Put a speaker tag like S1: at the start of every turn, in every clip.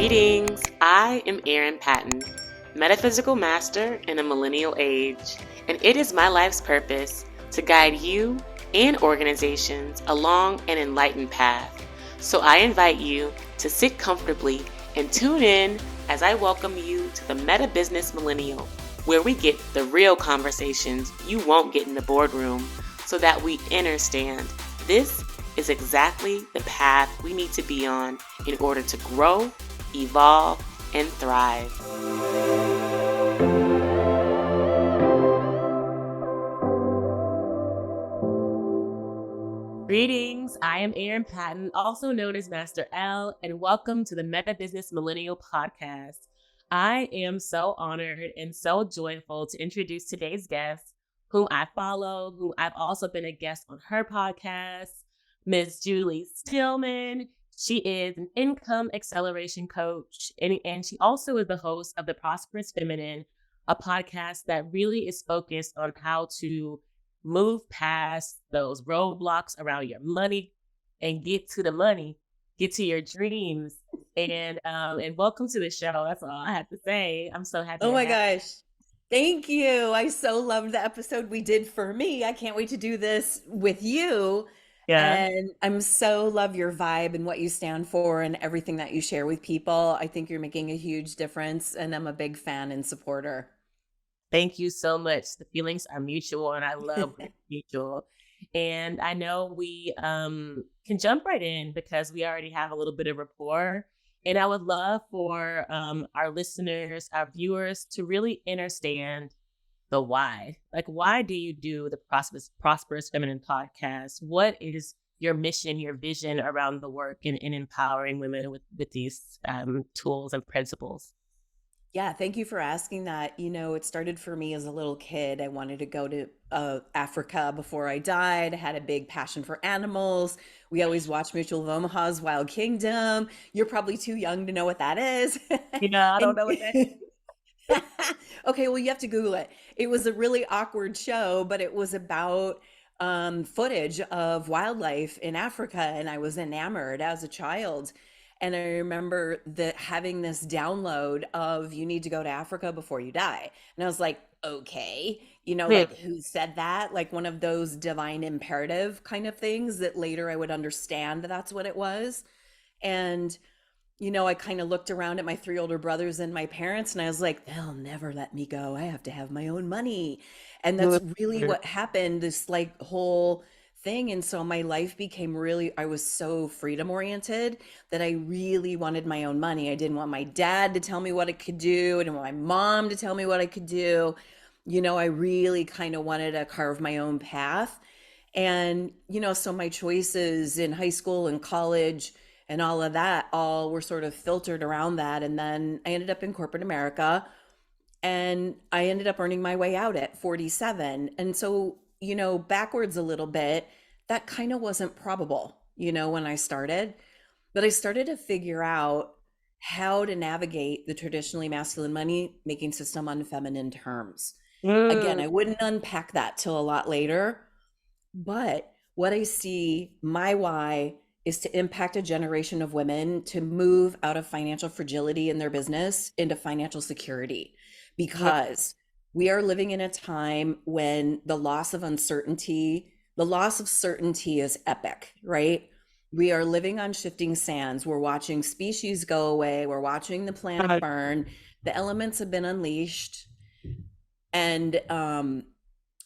S1: Greetings, I am Erin Patten, metaphysical master in a millennial age, and it is my life's purpose to guide you and organizations along an enlightened path. So I invite you to sit comfortably and tune in as I welcome you to the metabusiness millennial, where we get the real conversations you won't get in the boardroom so that we understand this is exactly the path we need to be on in order to grow, evolve, and thrive. Greetings, I am Erin Patten, also known as Master L, and welcome to the Metabusiness Millennial Podcast. I am so honored and so joyful to introduce today's guest, whom I follow, who I've also been a guest on her podcast, Ms. Julie Steelman. She is an income acceleration coach, and she also is the host of the Prosperous Feminine, a podcast that really is focused on how to move past those roadblocks around your money and get to the money, get to your dreams. And welcome to the show. That's all I have to say. I'm so happy.
S2: Oh my gosh. Thank you. I so loved the episode we did for me. I can't wait to do this with you.
S1: Yeah.
S2: And I'm so love your vibe and what you stand for and everything that you share with people. I think you're making a huge difference and I'm a big fan and supporter.
S1: Thank you so much. The feelings are mutual and I love when it's mutual. And I know we can jump right in because we already have a little bit of rapport. And I would love for our listeners, our viewers to really understand the why. Like, why do you do the Prosperous Feminine podcast? What is your mission, your vision around the work in empowering women with these tools and principles?
S2: Yeah, thank you for asking that. It started for me as a little kid. I wanted to go to Africa before I died. I had a big passion for animals. We always watched Mutual of Omaha's Wild Kingdom. You're probably too young to know what that is.
S1: I don't
S2: And
S1: know what that is.
S2: okay, well, you have to Google it. It was a really awkward show, but it was about footage of wildlife in Africa, and I was enamored as a child. And I remember having this download of you need to go to Africa before you die. And I was like, okay,
S1: Really?
S2: like who said that? Like one of those divine imperative kind of things that later I would understand that's what it was. And I kind of looked around at my three older brothers and my parents, and I was like, they'll never let me go. I have to have my own money. And that's really what happened, this like whole thing. And so my life became I was so freedom oriented that I really wanted my own money. I didn't want my dad to tell me what I could do. I didn't want my mom to tell me what I could do. I really kind of wanted to carve my own path. And, so my choices in high school and college and all of that all were sort of filtered around that. And then I ended up in corporate America and I ended up earning my way out at 47. And so, backwards a little bit, that kind of wasn't probable, when I started. But I started to figure out how to navigate the traditionally masculine money making system on feminine terms. Again, I wouldn't unpack that till a lot later. But what I see, my why is to impact a generation of women to move out of financial fragility in their business into financial security, because we are living in a time when the loss of certainty is epic, right? We are living on shifting sands. We're watching species go away. We're watching the planet burn. The elements have been unleashed. And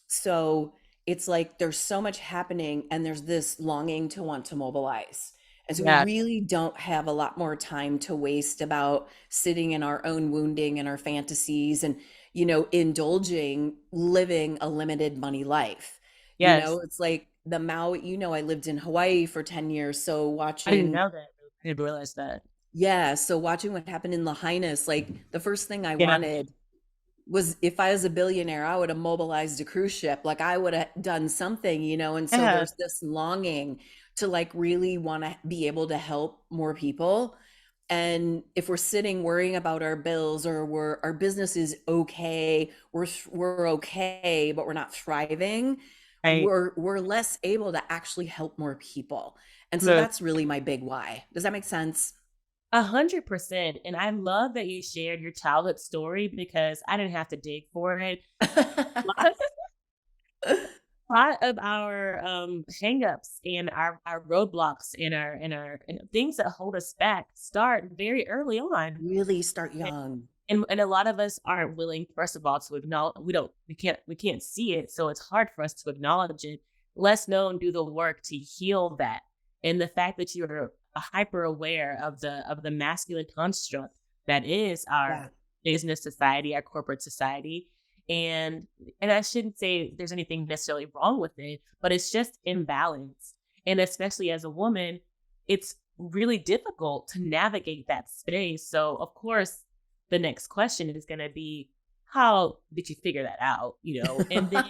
S2: so it's like there's so much happening and there's this longing to want to mobilize. And so we
S1: Yeah.
S2: really don't have a lot more time to waste about sitting in our own wounding and our fantasies and, indulging, living a limited money life.
S1: Yes.
S2: It's like the Maui, I lived in Hawaii for 10 years. So
S1: I didn't
S2: watching,
S1: know that. I didn't realize that.
S2: yeah. So watching what happened in Lahaina, like the first thing I
S1: Yeah.
S2: wanted was, if I was a billionaire, I would have mobilized a cruise ship. Like I would have done something, and so
S1: Yeah.
S2: there's this longing to like really want to be able to help more people. And if we're sitting worrying about our bills, or our business is okay, we're okay, but we're not thriving,
S1: Right.
S2: we're less able to actually help more people. And so
S1: Look,
S2: that's really my big why. Does that make sense?
S1: 100%. And I love that you shared your childhood story because I didn't have to dig for it. Lot of our hangups and our roadblocks and things that hold us back start very early on.
S2: Really start young.
S1: And a lot of us aren't willing, first of all, to acknowledge we can't see it, so it's hard for us to acknowledge it. Let's know and do the work to heal that. And the fact that you're hyper aware of the masculine construct that is
S2: Yeah.
S1: our business society, our corporate society. And and I shouldn't say there's anything necessarily wrong with it, but it's just imbalance. And especially as a woman, it's really difficult to navigate that space. So of course the next question is going to be, how did you figure that out? And then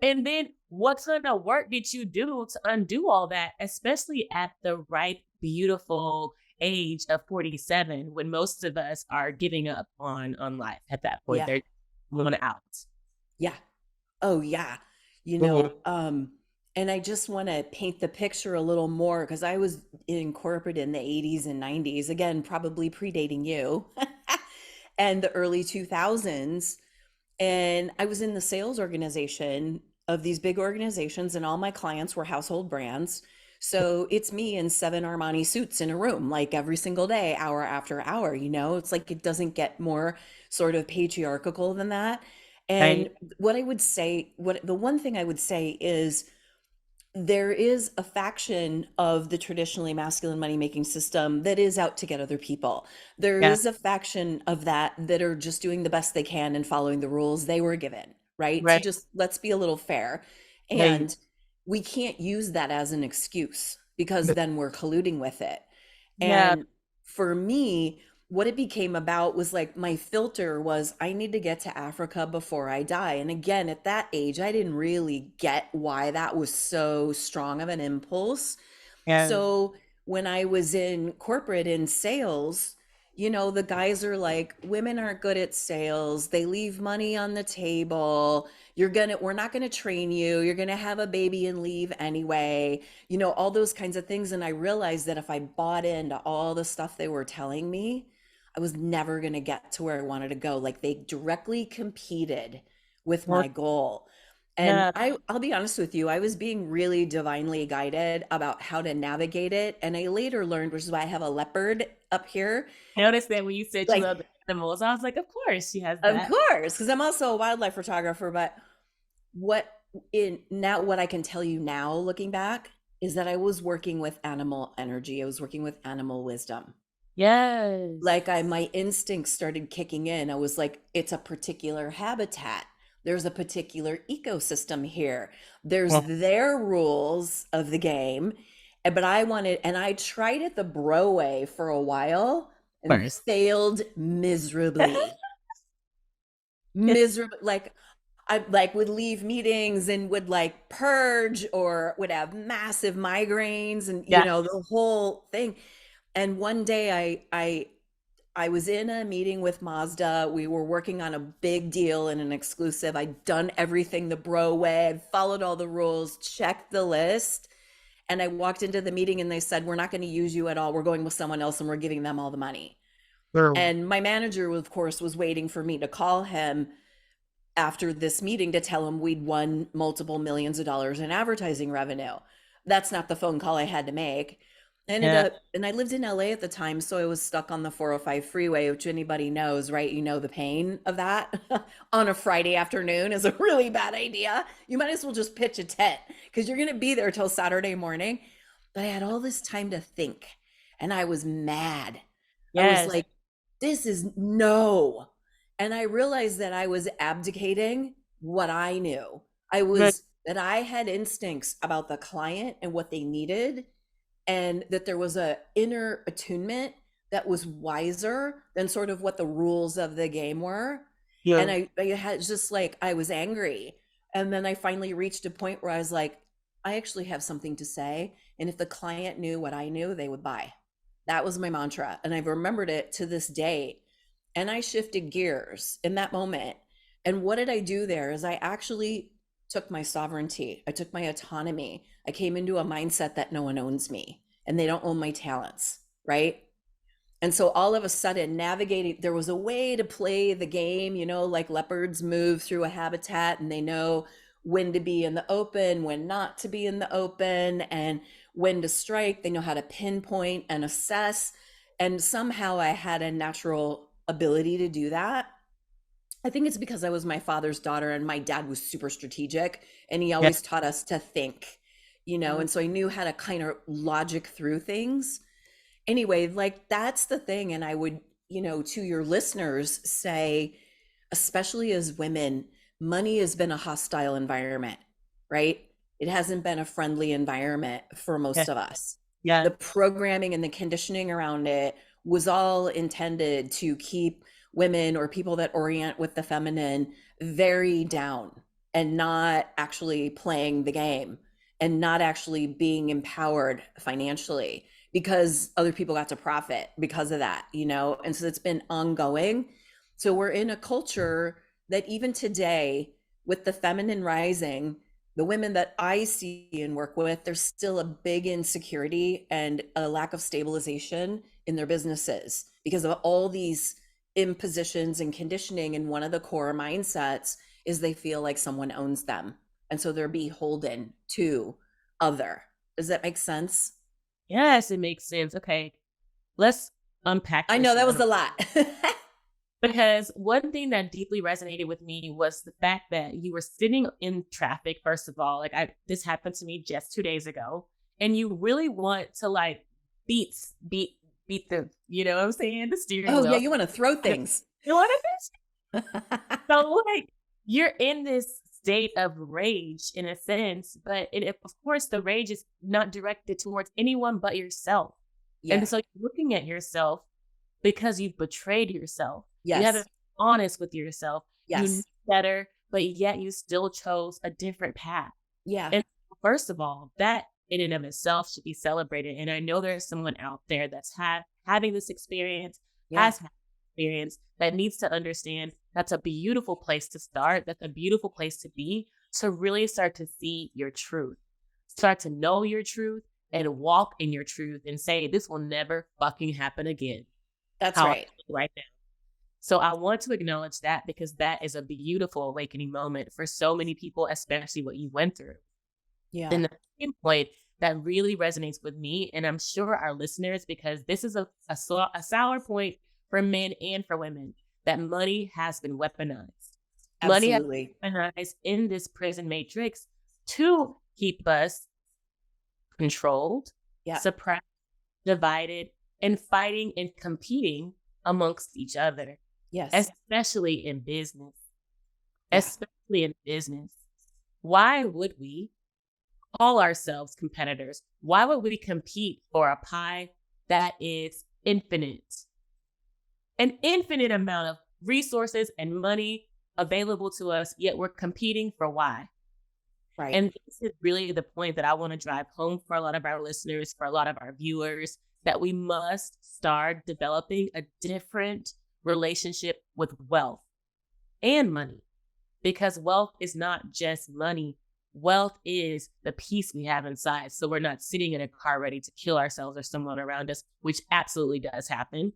S1: and then what kind of work did you do to undo all that, especially at the ripe, beautiful age of 47, when most of us are giving up on life at that point.
S2: Yeah.
S1: They're going out.
S2: Yeah. Oh, yeah.
S1: Mhm.
S2: And I just want to paint the picture a little more because I was in corporate in the 80s and 90s, again, probably predating you, and the early 2000s. And I was in the sales organization of these big organizations, and all my clients were household brands. So it's me in 7 Armani suits in a room, like every single day, hour after hour. It's like it doesn't get more sort of patriarchal than that. And
S1: Right?
S2: what I would say, what the one thing I would say is there is a faction of the traditionally masculine money making system that is out to get other people. There
S1: Yeah.
S2: is a faction of that are just doing the best they can and following the rules they were given, right? So
S1: Right.
S2: just let's be a little fair.
S1: Right.
S2: And we can't use that as an excuse because then we're colluding with it.
S1: Yeah.
S2: And for me, what it became about was like my filter was I need to get to Africa before I die. And again, at that age, I didn't really get why that was so strong of an impulse.
S1: Yeah.
S2: So when I was in corporate in sales, the guys are like, women aren't good at sales. They leave money on the table. We're not gonna train you. You're gonna have a baby and leave anyway. All those kinds of things. And I realized that if I bought into all the stuff they were telling me, I was never gonna get to where I wanted to go. Like they directly competed with
S1: Well,
S2: my goal. And
S1: yeah.
S2: I'll be honest with you, I was being really divinely guided about how to navigate it. And I later learned, which is why I have a leopard up here.
S1: I noticed that when you said you
S2: Like,
S1: love the animals, I was like, of course she has
S2: of
S1: that.
S2: course, because I'm also a wildlife photographer. But what what I can tell you now, looking back, is that I was working with animal energy. I was working with animal wisdom.
S1: Yes.
S2: Like my instincts started kicking in. I was like, it's a particular habitat. There's a particular ecosystem here. There's
S1: Well, of
S2: their rules of the game. But and I tried it the bro way for a while and
S1: course.
S2: failed miserably. Miserable. Like I like would leave meetings and would like purge or would have massive migraines and
S1: Yeah.
S2: the whole thing. And one day I was in a meeting with Mazda. We were working on a big deal and an exclusive. I'd done everything the bro way. I'd followed all the rules, checked the list. And I walked into the meeting and they said, we're not going to use you at all. We're going with someone else and we're giving them all the money.
S1: True.
S2: And my manager, of course, was waiting for me to call him after this meeting to tell him we'd won multiple millions of dollars in advertising revenue. That's not the phone call I had to make. I ended
S1: Yeah.
S2: up, and I lived in LA at the time, so I was stuck on the 405 freeway, which anybody knows, right? You know the pain of that on a Friday afternoon is a really bad idea. You might as well just pitch a tent because you're going to be there till Saturday morning. But I had all this time to think, and I was mad. I was
S1: Yes.
S2: like, this is no. And I realized that I was abdicating what I knew.
S1: Good.
S2: That I had instincts about the client and what they needed, and that there was a inner attunement that was wiser than sort of what the rules of the game were. And
S1: Yeah.
S2: I had just like, I was angry. And then I finally reached a point where I was like, I actually have something to say. And if the client knew what I knew, they would buy. That was my mantra. And I've remembered it to this day. And I shifted gears in that moment. And what did I do there is I actually took my sovereignty, I took my autonomy. I came into a mindset that no one owns me and they don't own my talents, right? And so all of a sudden, navigating, there was a way to play the game, like leopards move through a habitat and they know when to be in the open, when not to be in the open, and when to strike. They know how to pinpoint and assess. And somehow I had a natural ability to do that. I think it's because I was my father's daughter and my dad was super strategic and he
S1: Yeah.
S2: always taught us to think,
S1: Mhm.
S2: and so I knew how to kind of logic through things. Anyway, like that's the thing. And I would, to your listeners say, especially as women, money has been a hostile environment, right? It hasn't been a friendly environment for
S1: Yeah.
S2: most of us. The
S1: Yeah.
S2: programming and the conditioning around it was all intended to keep women or people that orient with the feminine very down and not actually playing the game and not actually being empowered financially because other people got to profit because of that, and so it's been ongoing. So we're in a culture that even today, with the feminine rising, the women that I see and work with, there's still a big insecurity and a lack of stabilization in their businesses because of all these impositions and conditioning. And one of the core mindsets is they feel like someone owns them. And so they're beholden to other. Does that make sense?
S1: Yes, it makes sense. Okay, let's unpack
S2: I
S1: this
S2: know
S1: a
S2: that was
S1: little
S2: a lot.
S1: because one thing that deeply resonated with me was the fact that you were sitting in traffic. First of all, this happened to me just 2 days ago, and you really want to like beat beat beat the what I'm saying, the steering
S2: Oh, yeah,
S1: wheel.
S2: you want to throw things.
S1: You want to so like you're in this state of rage in a sense, but of course the rage is not directed towards anyone but yourself. And
S2: Yeah.
S1: so you're looking at yourself because you've betrayed yourself. You haven't
S2: Yes.
S1: been honest with yourself. You knew
S2: Yes.
S1: better, but yet you still chose a different path.
S2: Yeah.
S1: And first of all, that in and of itself should be celebrated. And I know there's someone out there that's having this experience,
S2: Yeah.
S1: has had experience that needs to understand that's a beautiful place to start. That's a beautiful place to be, to really start to see your truth, start to know your truth and walk in your truth and say, this will never fucking happen again.
S2: That's
S1: How I
S2: right.
S1: feel right now. So I want to acknowledge that because that is a beautiful awakening moment for so many people, especially what you went through.
S2: Yeah.
S1: Then the second point that really resonates with me, and I'm sure our listeners, because this is a sour point for men and for women, that money has been weaponized. Money has
S2: Absolutely.
S1: been weaponized in this prison matrix to keep us controlled,
S2: Yeah.
S1: suppressed, divided, and fighting and competing amongst each other,
S2: Yes.
S1: especially in business.
S2: Yeah.
S1: Especially in business. Why would we call ourselves competitors? Why would we compete for a pie that is infinite? An infinite amount of resources and money available to us, yet we're competing for why?
S2: Right.
S1: And this is really the point that I want to drive home for a lot of our listeners, for a lot of our viewers, that we must start developing a different relationship with wealth and money, because wealth is not just money. Wealth is the peace we have inside. So we're not sitting in a car ready to kill ourselves or someone around us, which absolutely does happen.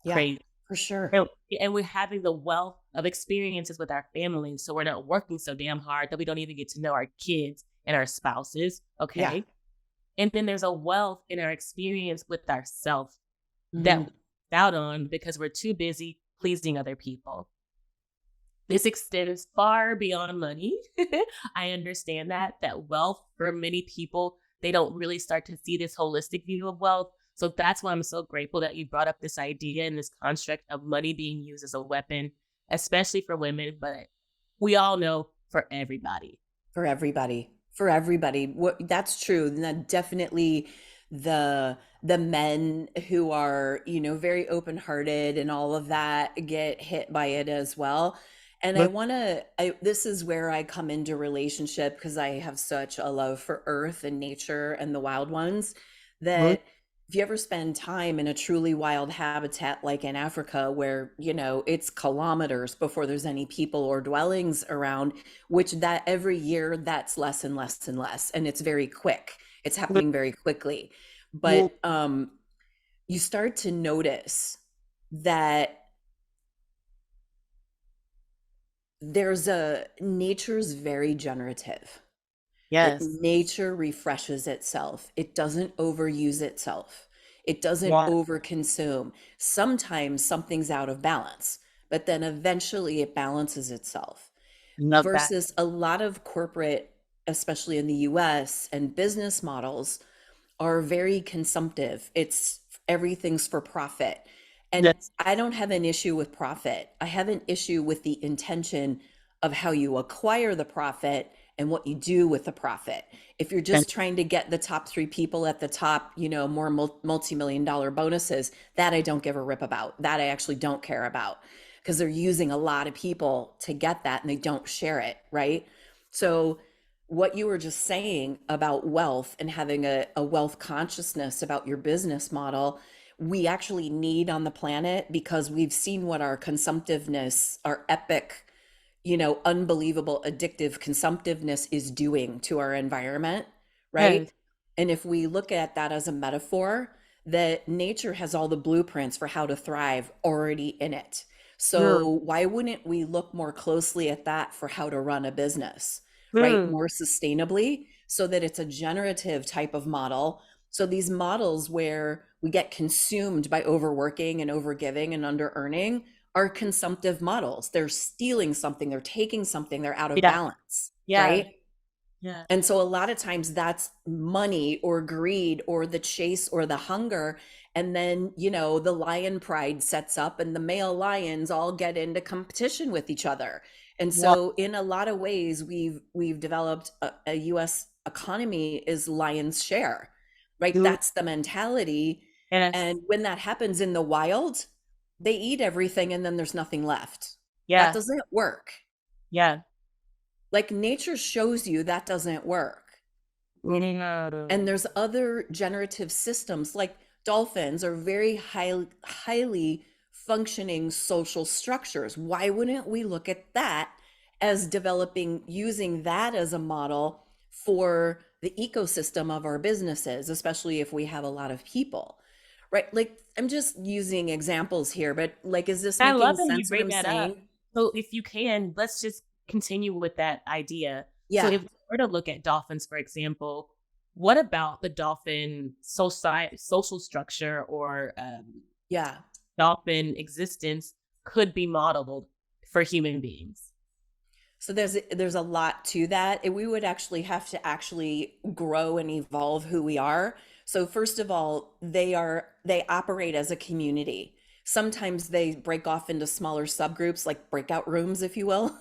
S2: Yeah.
S1: Crazy.
S2: For sure.
S1: And we're having the wealth of experiences with our families. So we're not working so damn hard that we don't even get to know our kids and our spouses.
S2: Yeah.
S1: Okay. And then there's a wealth in our experience with ourselves that we
S2: Hmm.
S1: miss out on because we're too busy pleasing other people. This extends far beyond money. I understand that wealth for many people, they don't really start to see this holistic view of wealth. So that's why I'm so grateful that you brought up this idea and this construct of money being used as a weapon, especially for women, but we all know for everybody.
S2: For everybody. For everybody. That's true. And that definitely the men who are, very open-hearted and all of that get hit by it as well. And I
S1: Look,
S2: want to this is where I come into relationship because I have such a love for earth and nature and the wild ones
S1: look,
S2: that if you ever spend time in a truly wild habitat like in Africa where, it's kilometers before there's any people or dwellings around, which that every year that's less and less and less, and it's very quick. It's
S1: look,
S2: happening very quickly.
S1: look.
S2: But you start to notice that nature's very generative. Like
S1: Yes.
S2: nature refreshes itself. It doesn't overuse itself. It doesn't
S1: Yeah.
S2: overconsume. Sometimes something's out of balance, but then eventually it balances itself.
S1: Love that.
S2: Versus a lot of corporate, especially in the US, and business models are very consumptive. It's everything's for profit. And
S1: Yes.
S2: I don't have an issue with profit. I have an issue with the intention of how you acquire the profit and what you do with the profit. If you're
S1: And
S2: just trying to get the top 3 people at the top, more multi-million dollar bonuses, that I don't give a rip about. That I actually don't care about because they're using a lot of people to get that and they don't share it, right? So what you were just saying about wealth and having a wealth consciousness about your business model, we actually need on the planet because we've seen what our consumptiveness, our epic, unbelievable addictive consumptiveness is doing to our environment, right?
S1: yes.
S2: And if we look at that as a metaphor, that nature has all the blueprints for how to thrive already in it.
S1: Mm,
S2: So why wouldn't we look more closely at that for how to run a business, right?
S1: mm,
S2: More sustainably so that it's a generative type of model. So these models where we get consumed by overworking and overgiving and under earning are consumptive models. They're stealing something, they're taking something, they're out of
S1: yeah.
S2: balance,
S1: Yeah.
S2: right?
S1: Yeah.
S2: And so a lot of times that's money or greed or the chase or the hunger. And then, the lion pride sets up and the male lions all get into competition with each other. And
S1: Wow.
S2: so in a lot of ways, we've developed a US economy is lion's share, right?
S1: Mm,
S2: That's the mentality.
S1: yes.
S2: And when that happens in the wild, they eat everything and then there's nothing left. That
S1: Yeah.
S2: doesn't work.
S1: Yeah.
S2: Like nature shows you that doesn't work. And
S1: Mm,
S2: there's other generative systems like dolphins are very highly functioning social structures. Why wouldn't we look at that as developing, using that as a model for the ecosystem of our businesses, especially if we have a lot of people, right? Like I'm just using examples here, but like, is this
S1: I love
S2: making
S1: that you
S2: sense what
S1: bring
S2: I'm
S1: that up.
S2: saying?
S1: So if you can, let's just continue with that idea. So
S2: Yeah.
S1: if we were to look at dolphins, for example, what about the dolphin social structure or
S2: Yeah.
S1: dolphin existence could be modeled for human beings?
S2: So there's a lot to that. We would actually have to actually grow and evolve who we are. So first of all, they operate as a community. Sometimes they break off into smaller subgroups like breakout rooms, if you will.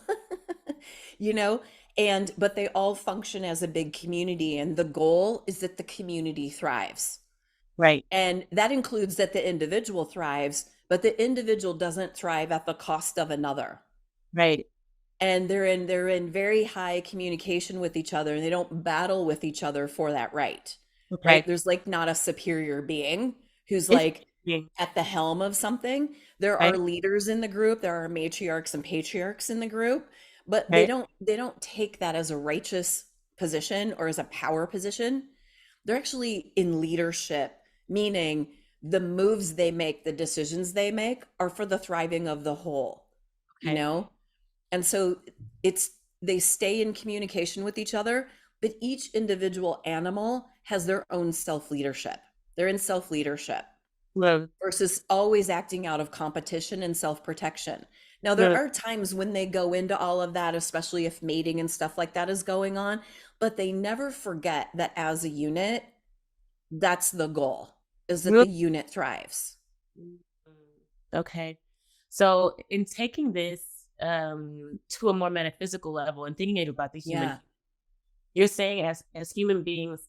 S2: you know, and but they all function as a big community and the goal is that the community thrives.
S1: Right.
S2: And that includes that the individual thrives, but the individual doesn't thrive at the cost of another,
S1: Right.
S2: and they're in very high communication with each other and they don't battle with each other for that right.
S1: Okay.
S2: There's like not a superior being who's
S1: It's
S2: like at the helm of something. There are
S1: right.
S2: leaders in the group, there are matriarchs and patriarchs in the group, but they
S1: Right.
S2: don't take that as a righteous position or as a power position. They're actually in leadership, meaning the moves they make, the decisions they make are for the thriving of the whole, you
S1: Okay.
S2: know and so it's they stay in communication with each other, but each individual animal has their own self leadership. They're in self leadership
S1: Love.
S2: versus always acting out of competition and self protection. Now, there
S1: Love.
S2: are times when they go into all of that, especially if mating and stuff like that is going on, but they never forget that as a unit, that's the goal, is that
S1: Love.
S2: the unit thrives.
S1: Mm, okay. So in taking this to a more metaphysical level and thinking about the human,
S2: Yeah.
S1: you're saying as human beings,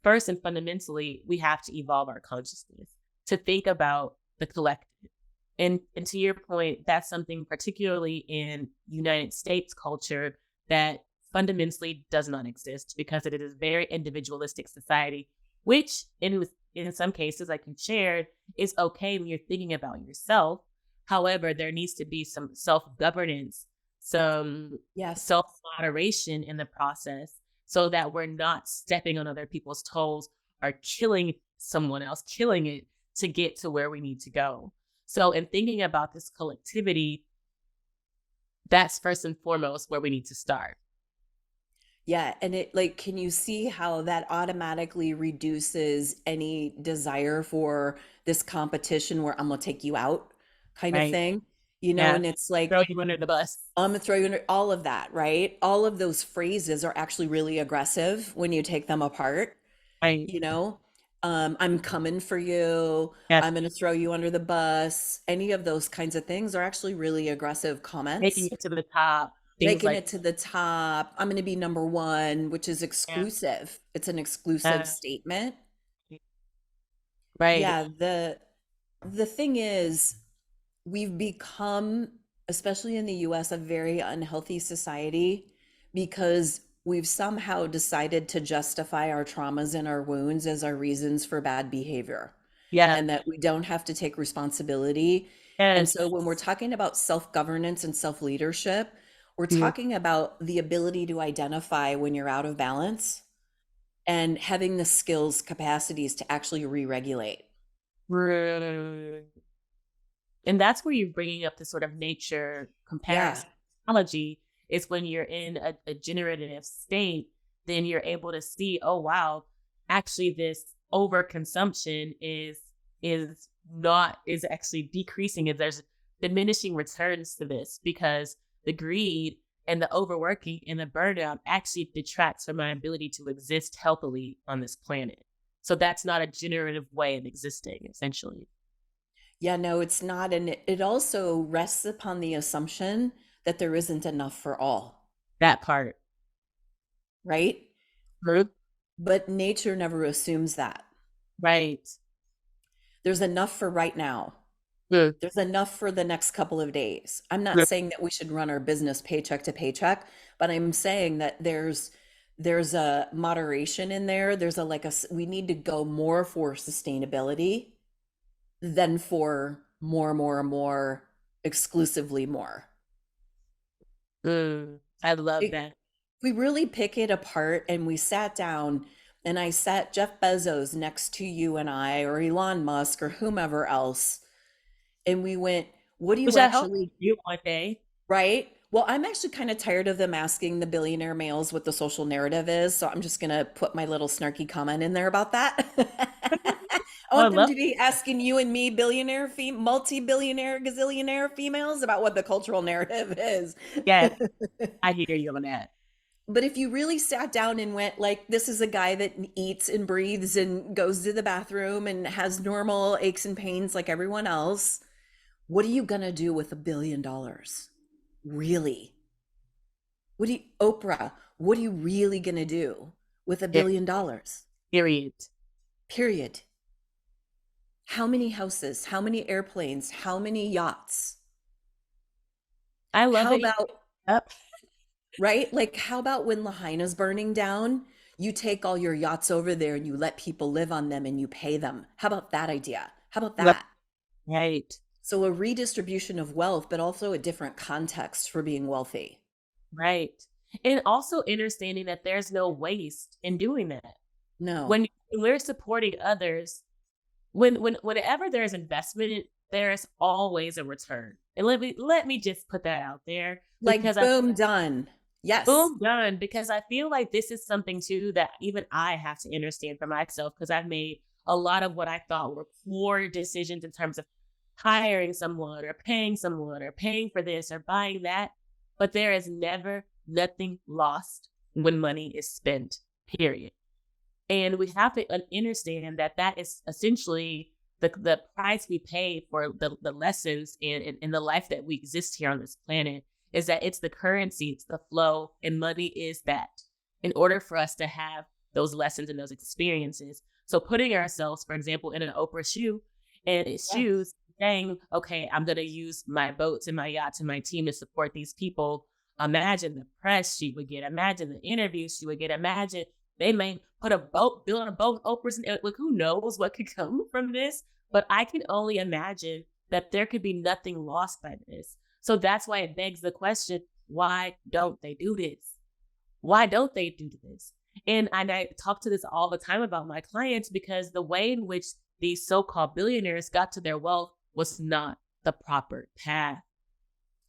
S1: first and fundamentally, we have to evolve our consciousness to think about the collective. And to your point, that's something particularly in United States culture that fundamentally does not exist because it is a very individualistic society, which in some cases, like you shared, is okay when you're thinking about yourself. However, there needs to be some self-governance, some
S2: Yes.
S1: self-moderation in the process so that we're not stepping on other people's toes or killing someone else, killing it to get to where we need to go. So in thinking about this collectivity, that's first and foremost where we need to start.
S2: Yeah, and it like, can you see how that automatically reduces any desire for this competition where I'm gonna take you out kind of
S1: Right.
S2: thing?
S1: Yeah.
S2: And it's
S1: Throw
S2: like,
S1: you under the bus.
S2: I'm gonna throw you under all of that, right? All of those phrases are actually really aggressive when you take them apart,
S1: Right.
S2: you know? I'm coming for you.
S1: Yes.
S2: I'm gonna throw you under the bus. Any of those kinds of things are actually really aggressive
S1: Making
S2: comments.
S1: it to the top. Things
S2: Making
S1: like,
S2: it to the top. I'm going to be number one, which is
S1: yeah.
S2: exclusive. It's an exclusive
S1: Uh,
S2: statement.
S1: right.
S2: Yeah, the thing is, we've become, especially in the US, a very unhealthy society because we've somehow decided to justify our traumas and our wounds as our reasons for bad behavior,
S1: Yeah.
S2: and that we don't have to take responsibility. And
S1: Yes.
S2: so when we're talking about self-governance and self-leadership, we're
S1: Yeah.
S2: talking about the ability to identify when you're out of balance and having the skills, capacities to actually re-regulate.
S1: And that's where you're bringing up the sort of nature
S2: Yeah.
S1: comparison. Technology is when you're in a generative state, then you're able to see, oh wow, actually this overconsumption is actually decreasing. Is there's diminishing returns to this because the greed and the overworking and the burnout actually detracts from my ability to exist healthily on this planet. So that's not a generative way of existing, essentially.
S2: Yeah, no, it's not. And it also rests upon the assumption that there isn't enough for all,
S1: That part.
S2: right?
S1: True.
S2: But nature never assumes that.
S1: Right.
S2: There's enough for right now.
S1: Good.
S2: There's enough for the next couple of days. I'm not
S1: Good.
S2: saying that we should run our business paycheck to paycheck, but I'm saying that there's a moderation in there. There's a we need to go more for sustainability than for more, exclusively more.
S1: I love
S2: It,
S1: that.
S2: we really pick it apart and we sat down and I sat Jeff Bezos next to you and I, or Elon Musk, or whomever else, and we went, what do
S1: Which
S2: you
S1: I hope
S2: actually,
S1: you one day.
S2: right? Well, I'm actually kind of tired of them asking the billionaire males what the social narrative is. So I'm just going to put my little snarky comment in there about that. I
S1: Oh, I
S2: want them
S1: love.
S2: to be asking you and me, billionaire, multi-billionaire, gazillionaire females, about what the cultural narrative is.
S1: Yes, I hear you on that.
S2: But if you really sat down and went, like, this is a guy that eats and breathes and goes to the bathroom and has normal aches and pains like everyone else, what are you going to do with $1 billion? Really? Oprah, what are you really going to do with a
S1: Yeah,
S2: billion dollars?
S1: period.
S2: Period. How many houses? How many airplanes? How many yachts?
S1: I love
S2: How
S1: that you
S2: about,
S1: up.
S2: right? Like, how about when Lahaina's burning down, you take all your yachts over there and you let people live on them and you pay them? How about that idea? How about
S1: Love.
S2: that?
S1: Right.
S2: So, a redistribution of wealth, but also a different context for being wealthy.
S1: Right. And also understanding that there's no waste in doing that.
S2: No.
S1: When we're supporting others, whenever there's investment, there's always a return. And let me just put that out there because
S2: Like, boom, done. Yes.
S1: boom, done. Because I feel like this is something too that even I have to understand for myself because I've made a lot of what I thought were poor decisions in terms of hiring someone or paying for this or buying that. But there is never nothing lost when money is spent, period. And we have to understand that that is essentially the price we pay for the lessons in the life that we exist here on this planet is that it's the currency, it's the flow, and money is that in order for us to have those lessons and those experiences. So putting ourselves, for example, in an Oprah shoe and
S2: Yeah.
S1: shoes saying, okay, I'm going to use my boats and my yachts and my team to support these people. Imagine the press she would get. Imagine the interviews she would get. Imagine they may put a boat, build a boat, Oprah's, and like, who knows what could come from this? But I can only imagine that there could be nothing lost by this. So that's why it begs the question, why don't they do this? Why don't they do this? And I talk to this all the time about my clients because the way in which these so-called billionaires got to their wealth was not the proper path.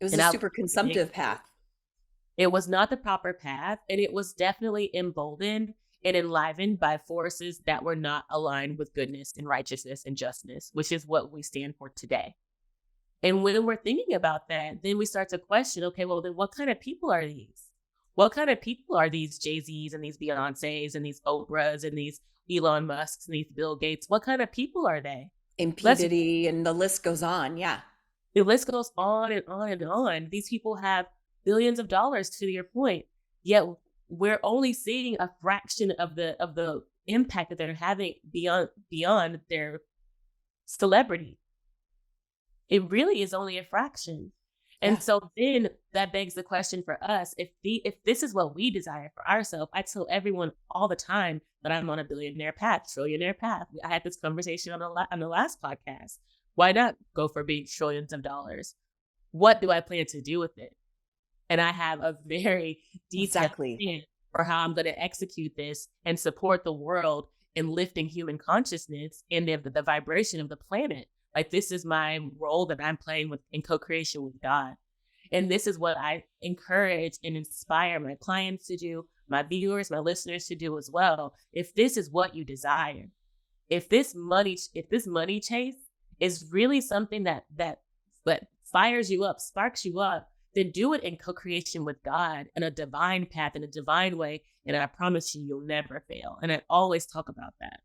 S2: It was
S1: And
S2: a
S1: I
S2: super
S1: think
S2: consumptive path.
S1: it was not the proper path, and it was definitely emboldened and enlivened by forces that were not aligned with goodness and righteousness and justice, which is what we stand for today. And when we're thinking about that, then we start to question, okay, well, then what kind of people are these? What kind of people are these Jay-Z's and these Beyoncé's and these Oprah's and these Elon Musk's and these Bill Gates? What kind of people are they?
S2: And P.
S1: Let's
S2: Diddy, and the list goes on. Yeah.
S1: The list goes on and on and on. These people have billions of dollars, to your point, yet we're only seeing a fraction of the impact that they're having beyond their celebrity. It really is only a fraction.
S2: Yeah.
S1: And so then that begs the question for us, if this is what we desire for ourselves. I tell everyone all the time that I'm on a billionaire path, trillionaire path. I had this conversation on the last podcast. Why not go for big trillions of dollars? What do I plan to do with it? And I have a very detailed
S2: Exactly.
S1: plan for how I'm going to execute this and support the world in lifting human consciousness and the vibration of the planet. Like, this is my role that I'm playing with in co-creation with God. And this is what I encourage and inspire my clients to do, my viewers, my listeners to do as well. If this is what you desire, if this money chase is really something that fires you up, sparks you up, then do it in co-creation with God in a divine path, in a divine way. And I promise you, you'll never fail. And I always talk about that.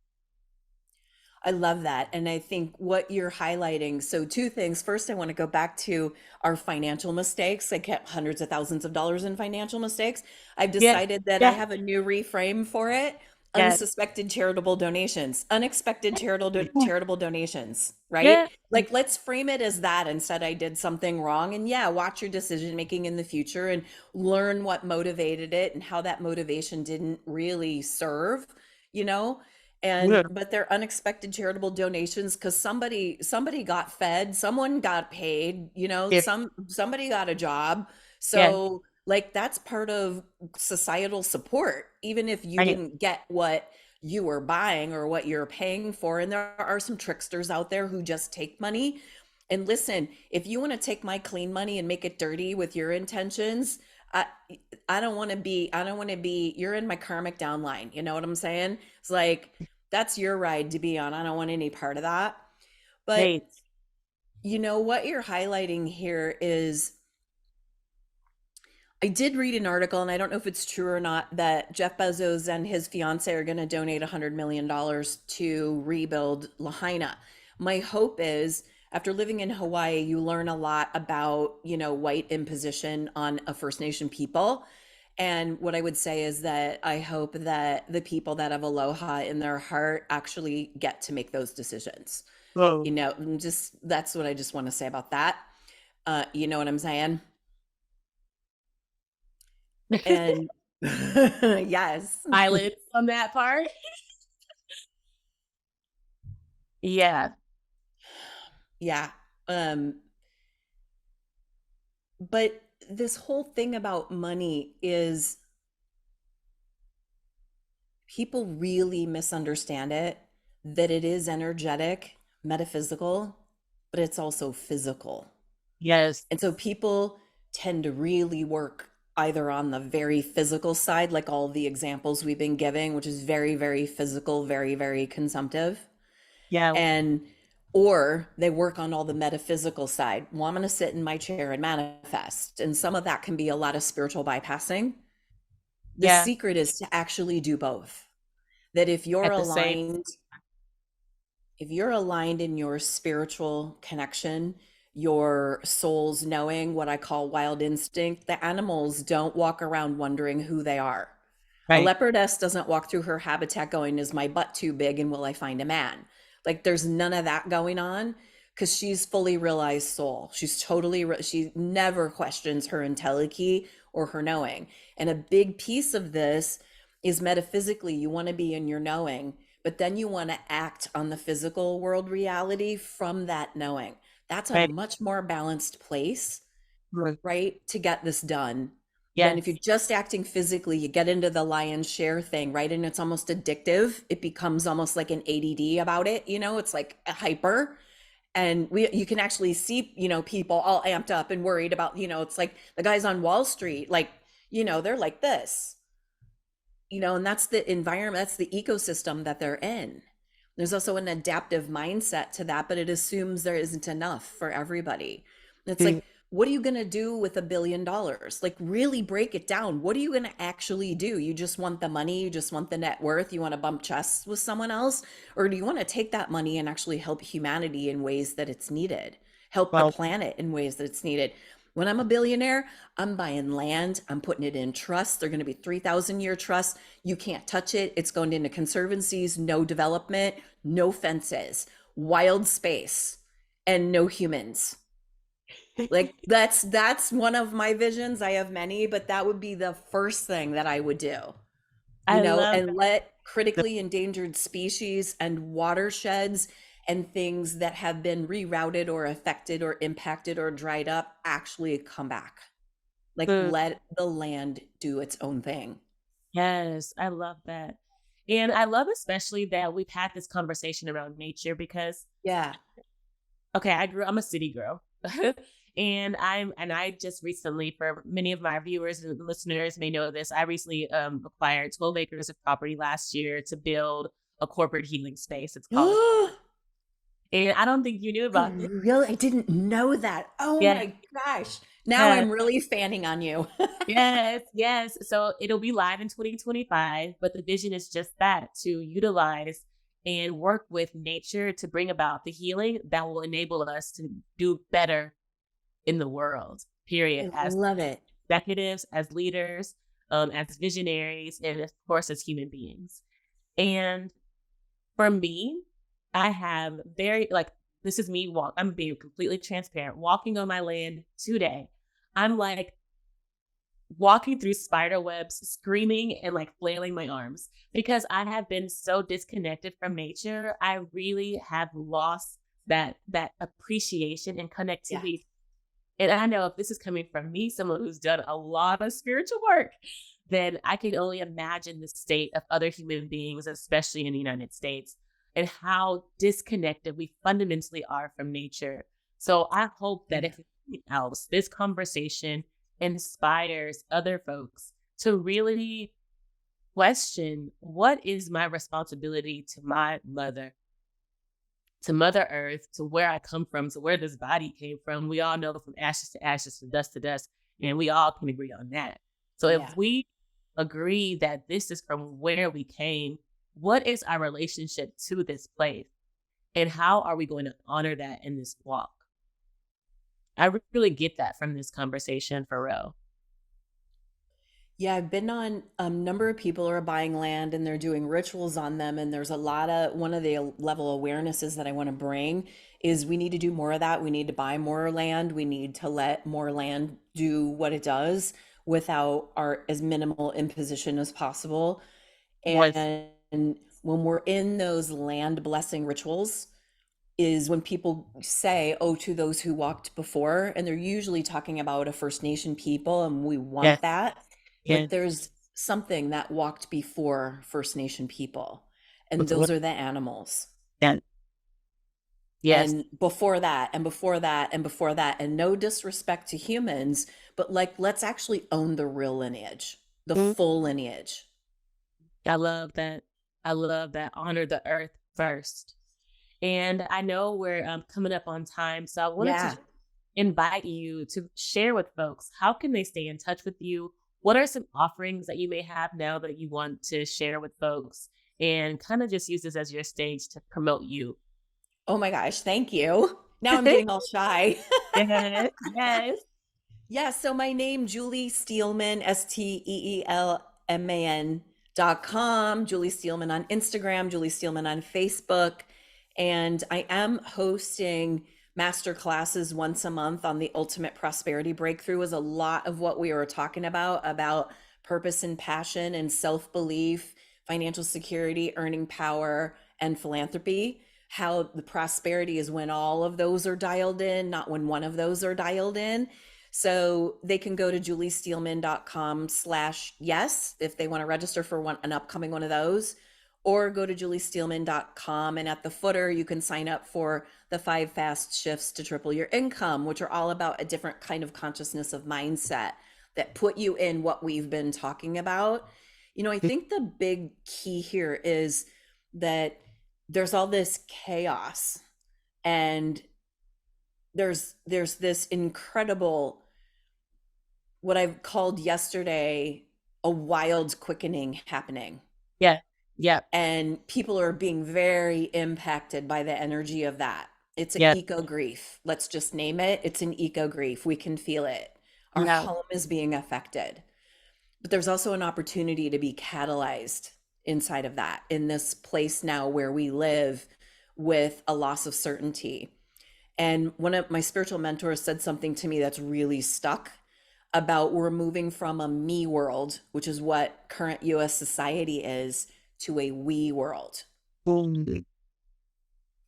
S2: I love that. And I think what you're highlighting, so two things. First, I want to go back to our financial mistakes. I kept hundreds of thousands of dollars in financial mistakes. I've
S1: Yeah.
S2: decided that I
S1: Yeah.
S2: have a new reframe for it.
S1: Yeah.
S2: Unsuspected charitable donations, unexpected charitable donations, right?
S1: Yeah.
S2: Like, let's frame it as that instead. I did something wrong. And yeah, watch your decision making in the future and learn what motivated it and how that motivation didn't really serve, you know? And
S1: Yeah.
S2: but they're unexpected charitable donations because somebody got fed, someone got paid,
S1: Yeah.
S2: somebody got a job.
S1: Yeah.
S2: So like, that's part of societal support, even if you
S1: Right.
S2: didn't get what you were buying or what you're paying for. And there are some tricksters out there who just take money. And listen, if you want to take my clean money and make it dirty with your intentions, I I don't want to be, you're in my karmic downline. You know what I'm saying? It's like, that's your ride to be on. I don't want any part of that. But
S1: Right.
S2: what you're highlighting here is, I did read an article, and I don't know if it's true or not, that Jeff Bezos and his fiance are going to donate $100 million to rebuild Lahaina. My hope is, after living in Hawaii, you learn a lot about, white imposition on a First Nation people. And what I would say is that I hope that the people that have aloha in their heart actually get to make those decisions.
S1: Oh.
S2: Just that's what I just want to say about that. You know what I'm saying? And yes.
S1: Eyelids on that part. Yeah.
S2: Yeah. But this whole thing about money is, people really misunderstand it, that it is energetic, metaphysical, but it's also physical.
S1: Yes.
S2: And so people tend to really work either on the very physical side, like all the examples we've been giving, which is very, very physical, very, very consumptive.
S1: Yeah.
S2: And or they work on all the metaphysical side. Well, I'm going to sit in my chair and manifest. And some of that can be a lot of spiritual bypassing. The
S1: Yeah.
S2: secret is to actually do both. That
S1: At the same.
S2: if you're aligned in your spiritual connection, your soul's knowing, what I call wild instinct, the animals don't walk around wondering who they are. A
S1: Right.
S2: leopardess doesn't walk through her habitat going, is my butt too big and will I find a man? Like, there's none of that going on, because she's fully realized soul. She never questions her entelechy or her knowing. And a big piece of this is, metaphysically, you want to be in your knowing, but then you want to act on the physical world reality from that knowing. That's a
S1: Right.
S2: much more balanced place,
S1: Right.
S2: right, to get this done. Then if you're
S1: Yes.
S2: just acting physically, you get into the lion's share thing, right? And it's almost addictive. It becomes almost like an ADD about it, it's like a hyper. And you can actually see, people all amped up and worried about, it's like the guys on Wall Street, like, they're like this, and that's the environment, that's the ecosystem that they're in. There's also an adaptive mindset to that, but it assumes there isn't enough for everybody. It's
S1: Mm.
S2: like, what are you going to do with $1 billion? Like, really break it down. What are you going to actually do? You just want the money? You just want the net worth? You want to bump chests with someone else? Or do you want to take that money and actually help humanity in ways that it's needed? Help the
S1: Well,
S2: planet in ways that it's needed? When I'm a billionaire, I'm buying land, I'm putting it in trusts. They're going to be 3,000-year trusts. You can't touch it. It's going into conservancies, no development, no fences, wild space, and no humans. Like that's one of my visions. I have many, but that would be the first thing that I would do.
S1: I love
S2: And let
S1: that.
S2: critically endangered species and watersheds and things that have been rerouted or affected or impacted or dried up actually come back. Like,
S1: Mm.
S2: let the land do its own thing.
S1: Yes, I love that. And I love especially that we've had this conversation around nature because
S2: Yeah.
S1: okay, I'm a city girl. And I just recently, for many of my viewers and listeners may know this, I recently acquired 12 acres of property last year to build a corporate healing space. It's called,
S2: Oh,
S1: and I don't think you knew about this.
S2: really? I didn't know that. Oh
S1: Yeah.
S2: my gosh. Now I'm really fanning on you.
S1: Yes, yes. So it'll be live in 2025, but the vision is just that, to utilize and work with nature to bring about the healing that will enable us to do better in the world, period,
S2: I
S1: as
S2: love it.
S1: executives, as leaders, as visionaries, and of course, as human beings. And for me, I have very, like, this is me I'm being completely transparent, walking on my land today. I'm like, walking through spider webs, screaming and like flailing my arms because I have been so disconnected from nature. I really have lost that appreciation and
S2: Yeah.
S1: connectivity. And I know if this is coming from me, someone who's done a lot of spiritual work, then I can only imagine the state of other human beings, especially in the United States, and how disconnected we fundamentally are from nature. So I hope that
S2: Yeah.
S1: if nothing else, this conversation inspires other folks to really question, what is my responsibility to my mother, to Mother Earth, to where I come from, to where this body came from. We all know from ashes to ashes, from dust to dust, and we all can agree on that. So if
S2: Yeah.
S1: we agree that this is from where we came, what is our relationship to this place? And how are we going to honor that in this walk? I really get that from this conversation for real.
S2: Yeah, I've been on a number of people are buying land and they're doing rituals on them. And there's a lot of one of the level awarenesses that I want to bring is we need to do more of that. We need to buy more land. We need to let more land do what it does without our as minimal imposition as possible.
S1: Yes.
S2: And when we're in those land blessing rituals, is when people say, oh, to those who walked before, and they're usually talking about a First Nation people, and we want
S1: Yes.
S2: that. But
S1: Yes.
S2: there's something that walked before First Nation people, and
S1: What's
S2: those
S1: what?
S2: are the animals.
S1: Yeah. Yes.
S2: And before that, and before that, and before that, and no disrespect to humans, but like, let's actually own the real lineage, the
S1: Mm.
S2: full lineage.
S1: I love that. I love that. Honor the earth first. And I know we're coming up on time. So I wanted to
S2: Yeah.
S1: just invite you to share with folks, how can they stay in touch with you? What are some offerings that you may have now that you want to share with folks? And kind of just use this as your stage to promote you.
S2: Oh my gosh, thank you. Now I'm getting all shy.
S1: Yes. Yes.
S2: Yeah, so my name, Julie Steelman, Steelman.com, Julie Steelman on Instagram, Julie Steelman on Facebook. And I am hosting master classes once a month on the ultimate prosperity breakthrough is a lot of what we were talking about purpose and passion and self-belief, financial security, earning power, and philanthropy. How the prosperity is when all of those are dialed in, not when one of those are dialed in. So they can go to juliesteelman.com/yes if they want to register for an upcoming one of those, or go to juliesteelman.com, and at the footer you can sign up for the 5 fast shifts to triple your income, which are all about a different kind of consciousness of mindset that put you in what we've been talking about. I think the big key here is that there's all this chaos, and there's this incredible, what I've called yesterday, a wild quickening happening.
S1: Yeah. Yeah.
S2: And people are being very impacted by the energy of that. It's an
S1: Yeah.
S2: eco grief. Let's just name it. It's an eco grief. We can feel it. Our
S1: Yeah.
S2: home is being affected. But there's also an opportunity to be catalyzed inside of that, in this place now where we live with a loss of certainty. And one of my spiritual mentors said something to me that's really stuck about, we're moving from a me world, which is what current US society is, to a we world.
S1: Mm.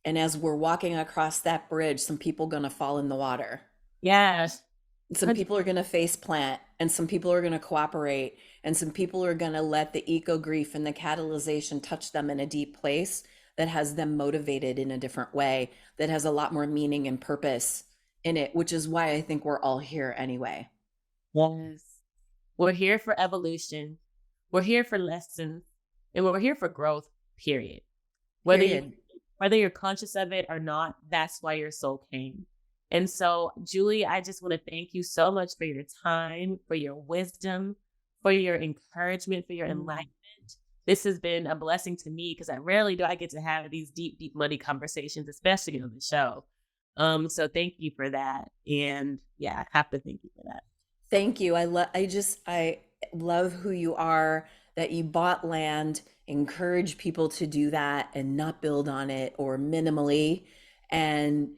S2: And as we're walking across that bridge, some people are going to fall in the water.
S1: Yes.
S2: Some people are going to face plant, and some people are going to cooperate, and some people are going to let the eco grief and the catalyzation touch them in a deep place that has them motivated in a different way, that has a lot more meaning and purpose in it, which is why I think we're all here anyway.
S1: Yes. We're here for evolution. We're here for lessons, and we're here for growth, period. Whether you're conscious of it or not, that's why your soul came. And so, Julie, I just want to thank you so much for your time, for your wisdom, for your encouragement, for your enlightenment. This has been a blessing to me, because I rarely do I get to have these deep, deep money conversations, especially on the show. So thank you for that. And yeah, I have to thank you for that.
S2: Thank you. I love who you are, that you bought land, encourage people to do that and not build on it, or minimally. And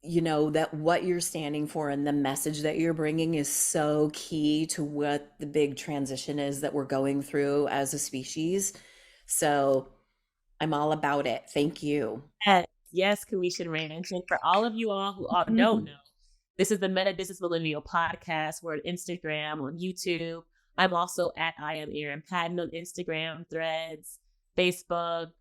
S2: that what you're standing for and the message that you're bringing is so key to what the big transition is that we're going through as a species. So I'm all about it. Thank you.
S1: Yes, Kamisha Ranch. And for all of you all who don't know, this is the Metabusiness Millennial Podcast. We're on Instagram, on YouTube. I'm also at I am Erin Patten on Instagram, Threads, Facebook,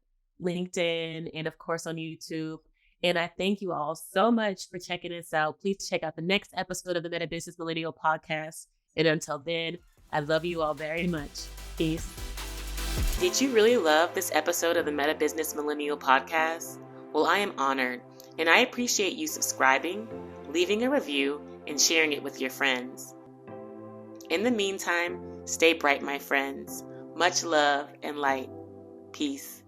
S1: LinkedIn, and of course on YouTube. And I thank you all so much for checking us out. Please check out the next episode of the Metabusiness Millennial Podcast. And until then, I love you all very much. Peace. Did you really love this episode of the Metabusiness Millennial Podcast? Well, I am honored, and I appreciate you subscribing, leaving a review, and sharing it with your friends. In the meantime, stay bright, my friends. Much love and light. Peace.